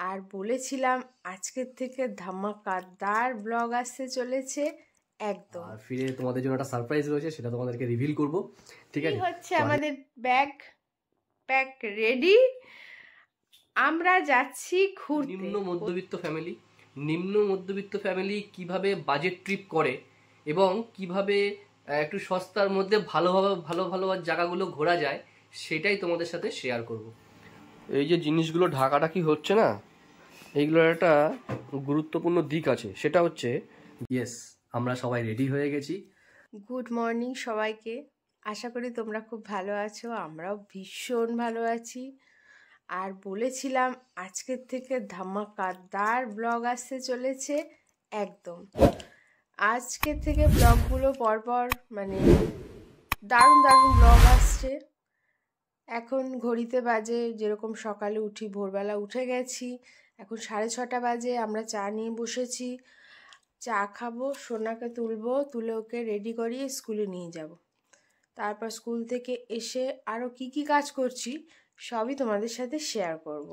আর বলেছিলাম আজকের থেকে ধামাকাদার ব্লগ আসতে চলেছে একদম। আর ফিরে তোমাদের জন্য একটা সারপ্রাইজ রয়েছে, সেটা তোমাদেরকে রিভিল করব। ঠিক আছে, হচ্ছে আমাদের ব্যাগ প্যাক রেডি, আমরা যাচ্ছি ঘুরতে। নিম্ন মধ্যবিত্ত ফ্যামিলি কিভাবে বাজেট ট্রিপ করে এবং কিভাবে একটু সস্তার মধ্যে ভালো ভালো জায়গাগুলো ঘোরা যায়, সেটাই তোমাদের সাথে শেয়ার করব। এই যে জিনিসগুলো ঢাকাঢাকি হচ্ছে না, এইগুলোর একটা গুরুত্বপূর্ণ দিক আছে, সেটা হচ্ছে ইয়েস, আমরা সবাই রেডি হয়ে গেছি। গুড মর্নিং সবাইকে, আশা করি তোমরা খুব ভালো আছো, আমরাও ভীষণ ভালো আছি। আর বলেছিলাম আজকের থেকে ধামাকাদার ব্লগ আসতে চলেছে একদম। আজকের থেকে ব্লগগুলো পরপর মানে দারুণ দারুণ ব্লগ আসছে। এখন ঘড়িতে বাজে যেরকম সকালে উঠি, ভোরবেলা উঠে গেছি, এখন 6:30 বাজে। আমরা চা নিয়ে বসেছি, চা খাবো, সোনাকে তুলবো, তুলে ওকে রেডি করিয়ে স্কুলে নিয়ে যাব। তারপর স্কুল থেকে এসে আরও কি কি কাজ করছি সবই তোমাদের সাথে শেয়ার করব।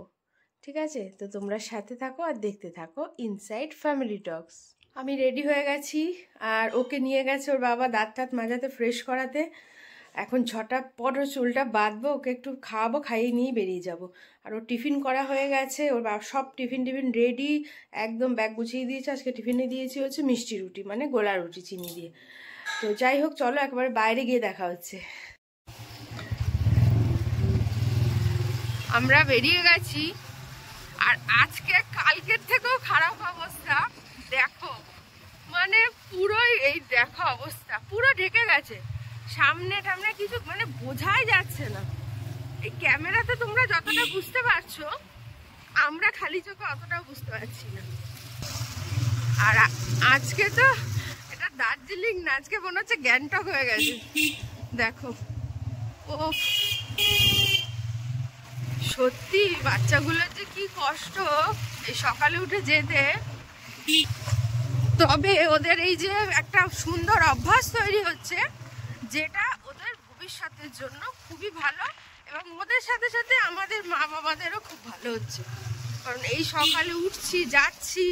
ঠিক আছে, তো তোমরা সাথে থাকো আর দেখতে থাকো ইনসাইড ফ্যামিলি টকস। আমি রেডি হয়ে গেছি আর ওকে নিয়ে গেছে ওর বাবা দাঁত টাত মাজাতে, ফ্রেশ করাতে। এখন 6টা পর চুলটা বাঁধবো, ওকে একটু খাওয়াবো, খাইয়ে নিয়ে বেরিয়ে যাব। আর ওর টিফিন করা হয়ে গেছে, ওর সব টিফিন রেডি, একদম ব্যাগ গুছিয়ে দিয়েছে। আজকে টিফিনে দিয়েছি হচ্ছে মিষ্টি রুটি, মানে গোলা রুটি চিনি দিয়ে। তো যাই হোক, চলো একবারে বাইরে গিয়ে দেখা হচ্ছে। আমরা বেরিয়ে গেছি আর আজকে কালকের থেকেও খারাপ অবস্থা। দেখো মানে পুরোই এই দেখো অবস্থা, পুরো ঢেকে গেছে, সামনে টামনে কিছু মানে বোঝাই যাচ্ছে না। এই ক্যামেরাতে তোমরা যতটা বুঝতে পারছো, আমরা খালি চোখে অতটাও বুঝতে পারছি না। আর আজকে তো এটা দার্জিলিং না, আজকে মনে হচ্ছে গ্যাংটক হয়ে গেছে। দেখো ও সত্যি বাচ্চাগুলোর যে কি কষ্ট এই সকালে উঠে যেতে। তবে ওদের এই যে একটা সুন্দর অভ্যাস তৈরি হচ্ছে, যেটা ওদের ভবিষ্যতের জন্য খুবই ভালো, এবং ওদের সাথে সাথে আমাদের মা বাবাদেরও খুব ভালো হচ্ছে। কারণ এই সকালে উঠছি, যাচ্ছি,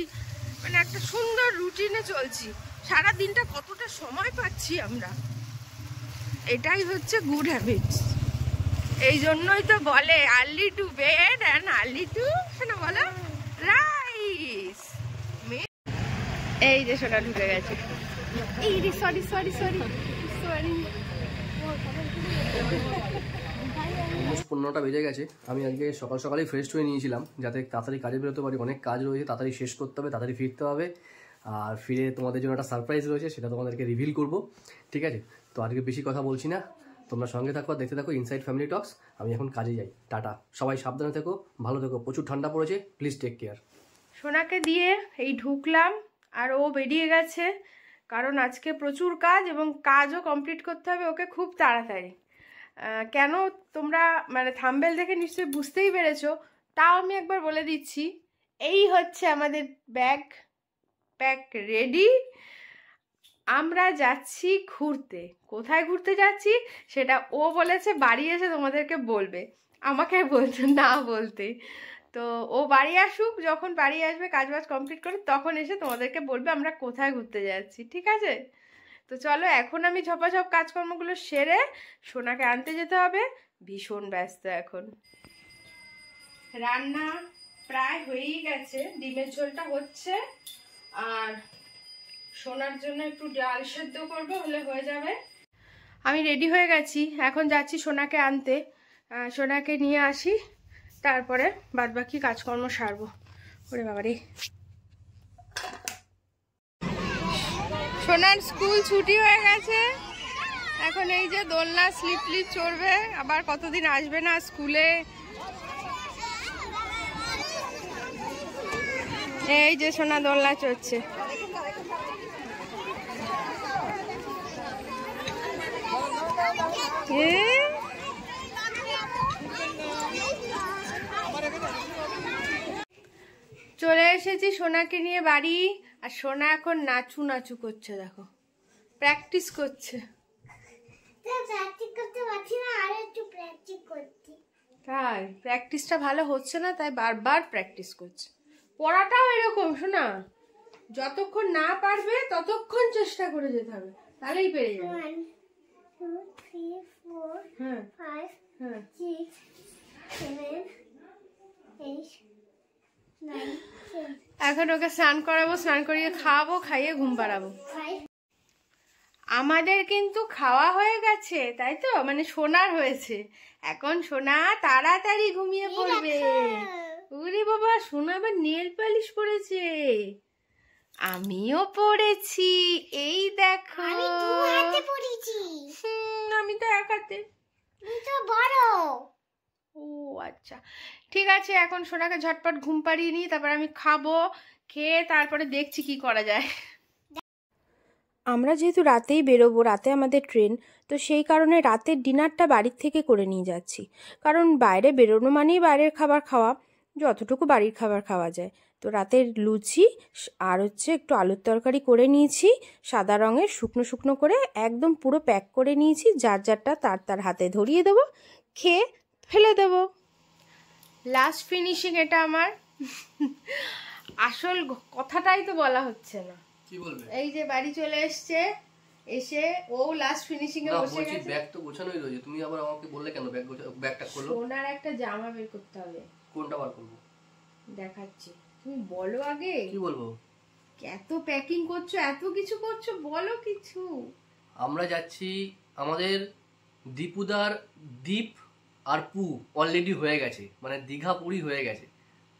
মানে একটা সুন্দর রুটিনে চলছি, সারা দিনটা কতটা সময় পাচ্ছি আমরা, এটাই হচ্ছে গুড হ্যাবিটস। এই জন্যই তো বলে early to bed and early two শোনা বলো রাইস। এই যে সোনা ঢুকে গেছে, এই রে সরি সরি সরি সরি। 15টা বেজে গেছে। আমি আজকে সকালেই ফ্রেশ হয়ে নিয়েছিলাম, যাতে তাড়াতাড়ি কাজে বেরোতে পারি। অনেক কাজ রয়েছে, তাড়াতাড়ি শেষ করতে হবে, তাড়াতাড়ি ফিরতে হবে। আর ফিরে তোমাদের জন্য একটা সারপ্রাইজ রয়েছে, সেটা তোমাদেরকে রিভিল করব। ঠিক আছে, তো আজকে বেশি কথা বলছি না, তোমরা সঙ্গে থাকো, দেখতে থাকো ইনসাইড ফ্যামিলি টক্স। আমি এখন কাজে যাই, টাটা। সবাই সাবধানে থেকো, ভালো থেকো, প্রচুর ঠান্ডা পড়েছে, প্লিজ টেক কেয়ার। সোনাকে দিয়ে এই ঢুকলাম আর ও বেরিয়ে গেছে, কারণ আজকে প্রচুর কাজ এবং কাজও কমপ্লিট করতে হবে ওকে খুব তাড়াতাড়ি। কেন তোমরা মানে থাম্বনেল দেখে নিশ্চয়ই বুঝতেই পেরেছো, তাও আমি একবার বলে দিচ্ছি। এই হচ্ছে আমাদের ব্যাগ প্যাক রেডি, আমরা যাচ্ছি ঘুরতে। কোথায় ঘুরতে যাচ্ছি সেটা ও বলেছে বাড়ি এসে তোমাদেরকে বলবে, আমাকে বলছে না বলতে। তো ও বাড়ি আসুক, যখন বাড়ি আসবে কাজবাজ কমপ্লিট করে, তখন এসে তোমাদেরকে বলবে আমরা কোথায় ঘুরতে যাচ্ছি। ঠিক আছে, তো চলো এখন আমি ঝপাঝপ কাজকর্মগুলো সেরে সোনাকে আনতে যেতে হবে। ভীষণ ব্যস্ত এখন। রান্না প্রায় হয়েই গেছে, ডিমের ঝোলটা হচ্ছে, আর সোনার জন্য একটু ডাল সেদ্ধ করবো, হলে হয়ে যাবে। আমি রেডি হয়ে গেছি, এখন যাচ্ছি সোনাকে আনতে। সোনাকে নিয়ে আসি, তারপরে বাদবাকি কাজকর্ম সারবো। ওরে বাবারে, সোনার স্কুল ছুটি হয়ে গেছে, এখন এই যে দোলনা স্লিপ চড়বে, আবার কতদিন আসবে না স্কুলে। এই যে সোনা দোলনা চড়ছে। চলে এসেছি সোনাকে নিয়ে বাড়ি, আর সোনা এখন নাচু নাচু করছে, দেখো প্র্যাকটিস করছে। তাই প্র্যাকটিসটা ভালো হচ্ছে না, তাই বারবার প্র্যাকটিস করছে। পড়াটাও এরকম শোনা, যতক্ষণ না পারবে ততক্ষণ চেষ্টা করে যেতে হবে, তাহলেই পেরে যাবে। 1 2 3 4 হ্যাঁ 5 হ্যাঁ 6 7 8 9 10 এখন ওকে স্নান করাবো, স্নান করিয়ে খাওয়াবো, খাইয়ে ঘুম পাড়াবো। 5 আমাদের কিন্তু খাওয়া হয়ে গেছে, তাই তো, মানে সোনার হয়েছে। এখন সোনা তাড়াতাড়ি ঘুমিয়ে পড়বে। ওরে বাবা, সোনা আবার নেল পালিশ পরেছে। আমিও পড়েছি, এই দেখো। আমি দু হাতে পড়েছি। আমি তো এক হাতে। তুই তো বড়। ও আচ্ছা, ঠিক আছে। এখন সোনাকে ঝটপট ঘুম পাড়িয়ে নিই, তারপর আমি খাবো, খেয়ে তারপরে দেখছি কি করা যায়। আমরা যেহেতু রাতেই বেরোবো, রাতে আমাদের ট্রেন, তো সেই কারণে রাতের ডিনারটা বাড়ির থেকে করে নিয়ে যাচ্ছি। কারণ বাইরে বেরোনো মানেই বাইরের খাবার খাওয়া, যতটুকু বাড়ির খাবার খাওয়া যায়। তো রাতের লুচি আর হচ্ছে একটু আলুর তরকারি করে নিয়েছি, সাদা রঙের শুকনো শুকনো করে একদম পুরো প্যাক করে নিয়েছি। যার যারটা তার তার হাতে ধরিয়ে দেবো, খেয়ে ফেলে দেবো। লাস্ট ফিনিশিং এটা আমার। আসল কথাটাই তো বলা হচ্ছে না। কি বলবে? এই যে বাড়ি চলে এসছে, এসে ও লাস্ট ফিনিশিং এ বসে গেছে। ব্যাগ তো গোছানোই রয়েছে, তুমি আবার আমাকে বললে কেন ব্যাগটা খোলো? সোনার একটা জামা বের করতে হবে। কোনটা বার করবো? দেখাচ্ছি, তুমি বলো আগে। কি বলবো? এত প্যাকিং করছো, এত কিছু করছো, বলো কিছু। আমরা যাচ্ছি, আমাদের দীপুদার দ্বীপ আর পু অলরেডি হয়ে গেছে, মানে দীঘা পুরী হয়ে গেছে,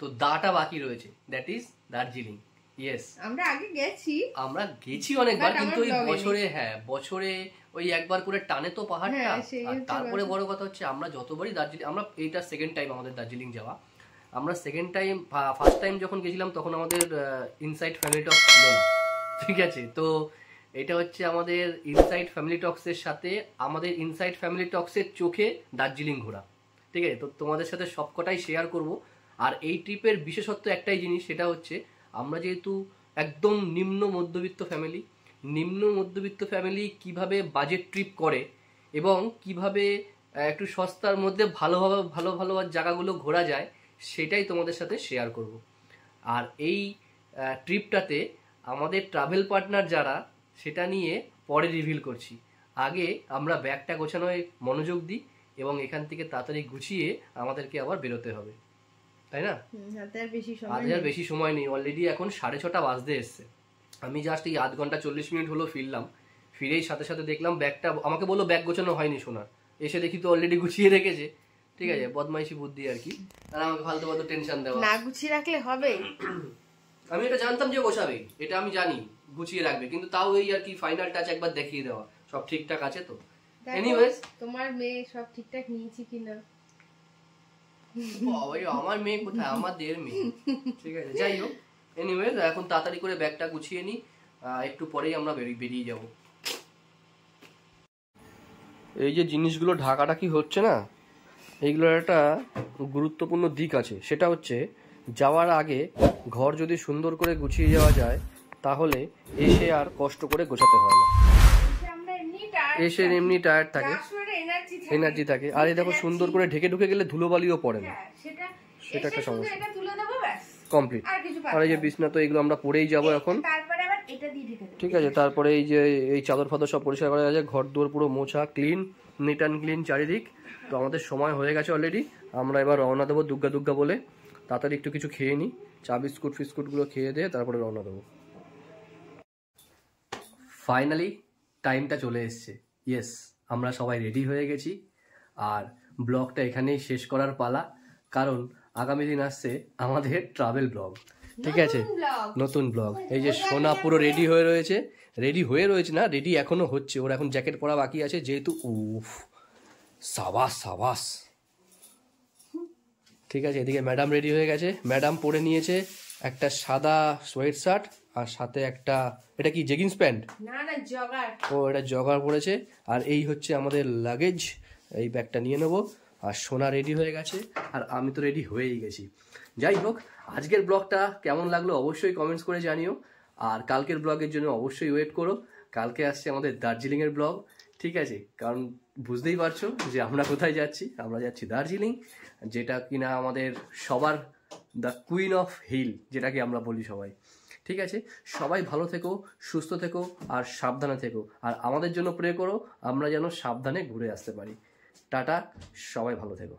তো দাটা বাকি রয়েছে, দ্যাট ইজ দার্জিলিং। ইয়েস, আমরা আগে গেছি, আমরা গেছি অনেকবার, But কিন্তু ওই আমার বছরে, হ্যাঁ বছরে ওই একবার করে টানে তো পাহাড়টা। হ্যাঁ, সেই আর হচ্ছে তারপরে ব্যাপার। বড় কথা হচ্ছে আমরা যতবারই দার্জিলিং, আমরা এইটা সেকেন্ড টাইম আমাদের দার্জিলিং যাওয়া। আমরা সেকেন্ড টাইম, ফার্স্ট টাইম যখন গেছিলাম তখন আমাদের ইনসাইড ফ্যামিলি টক্স ছিল না, ঠিক আছে? তো এটা হচ্ছে আমাদের ইনসাইড ফ্যামিলি টক্সের সাথে আমাদের ইনসাইড ফ্যামিলি টক্সের চোখে দার্জিলিং ঘোরা, ঠিক আছে? তো তোমাদের সাথে সবকটাই শেয়ার করব। আর এই ট্রিপের বিশেষত্ব একটাই জিনিস, সেটা হচ্ছে আমরা যেহেতু একদম নিম্ন মধ্যবিত্ত ফ্যামিলি কিভাবে বাজেট ট্রিপ করে এবং কিভাবে একটু সস্তার মধ্যে ভালো জায়গাগুলো ঘোরা যায়, সেটাই তোমাদের সাথে শেয়ার করব। আর এই ট্রিপটাতে আমাদের ট্রাভেল পার্টনার যারা, সেটা নিয়ে পরে রিভিল করছি। আগে আমরা ব্যাগটা গোছানোয় মনোযোগ দিই এবং এখান থেকে তাড়াতাড়ি গুছিয়ে আমাদেরকে আবার বেরোতে হবে, তাই না? হাতে আর বেশি সময় আজ আর বেশি সময় নেই, অলরেডি এখন 6:30 বাজতে এসছে। আমি জাস্ট এই 8 ঘন্টা 40 মিনিট হলো ফিরলাম, ফিরেই সাথে সাথে দেখলাম ব্যাগটা, আমাকে বললো ব্যাগ গোছানো হয়নি সোনার, এসে দেখি তো অলরেডি গুছিয়ে রেখেছে, ঠিক আছে? বদমাইশি বুদ্ধি আর কি, আর আমাকে ফালতু টেনশন দেওয়া। না গুছিয়ে রাখলে হবে? আমি এটা জানতাম যে গোছাবে, এটা আমি জানি গুছিয়ে রাখবে, কিন্তু তাও এই আর কি ফাইনাল টাচ একবার দেখিয়ে দেওয়া সব ঠিকঠাক আছে তো। এনিওয়েজ, তোমার মেয়ে সব ঠিকঠাক নিয়েছি কিনা? আমার মেয়ে কোথায়, আমাদের মেয়ে, ঠিক আছে? যাই হোক, এনিওয়েজ এখন তাড়াতাড়ি করে ব্যাগটা গুছিয়ে নিই, একটু পরেই আমরা বেরিয়ে যাব। এই যে জিনিসগুলো ঢাকাঢাকি হচ্ছে না, এইগুলোর একটা গুরুত্বপূর্ণ দিক আছে, সেটা হচ্ছে যাওয়ার আগে ঘর যদি সুন্দর করে গুছিয়ে যাওয়া যায়, তাহলে এসে আর কষ্ট করে গোছাতে হয় না। এসে এমনি টায়ার্ড থাকে, এনার্জি থাকে, আর এই দেখো সুন্দর করে ঢুকে গেলে ধুলোবালিও পড়ে না, সেটা একটা সমস্যা। কমপ্লিট। আর এই যে বিছনা, তো এগুলো আমরা পরেই যাব এখন, ঠিক আছে? তারপরে এই যে এই চাদর ফাদর সব পরিষ্কার করা আছে, ঘর দুয়ার পুরো মোছা, ক্লিন, নিট অ্যান্ড ক্লিন চারিদিক। তো আমাদের সময় হয়ে গেছে অলরেডি, আমরা এবার রওনা দেবো দুগ্গা বলে। তাড়াতাড়ি একটু কিছু খেয়ে নিই, চা বিস্কুটগুলো খেয়ে দিয়ে তারপরে রওনা দেবো। ফাইনালি টাইমটা চলে এসছে, ইয়েস, আমরা সবাই রেডি হয়ে গেছি। আর ব্লগটা এখানেই শেষ করার পালা, কারণ আগামী দিন আসছে আমাদের ট্রাভেল ব্লগ, ঠিক আছে? নতুন ব্লগ। এই যে সোনা পুরো রেডি হয়ে রয়েছে না, রেডি এখনো হচ্ছে, ওর এখন জ্যাকেট পরা বাকি আছে, যেহেতু উফ সাবাস, ঠিক আছে? এদিকে ম্যাডাম রেডি হয়ে গেছে, ম্যাডাম পরে নিয়েছে একটা সাদা সোয়েট শার্ট আর সাথে একটা, এটা কি জেগিংস প্যান্ট? না জগার। ও এটা জগার পরেছে। আর এই হচ্ছে আমাদের লাগেজ, এই ব্যাগটা নিয়ে নেবো। আর সোনা রেডি হয়ে গেছে, আর আমি তো রেডি হয়েই গেছি। যাই হোক, আজকের ব্লগটা কেমন লাগলো অবশ্যই কমেন্টস করে জানিও, আর কালকের ব্লগের জন্য অবশ্যই ওয়েট করো। কালকে আসছে আমাদের দার্জিলিংয়ের ব্লগ, ঠিক আছে? কারণ বুঝতেই পারছো যে আমরা কোথায় যাচ্ছি। আমরা যাচ্ছি দার্জিলিং, যেটা কিনা আমাদের সবার দ্য কুইন অফ হিল, যেটাকে আমরা বলি সবাই। ঠিক আছে, সবাই ভালো থেকো, সুস্থ থেকো আর সাবধানে থেকো। আর আমাদের জন্য প্রে করো আমরা যেন সাবধানে ঘুরে আসতে পারি। টাটা, সবাই ভালো থেকো।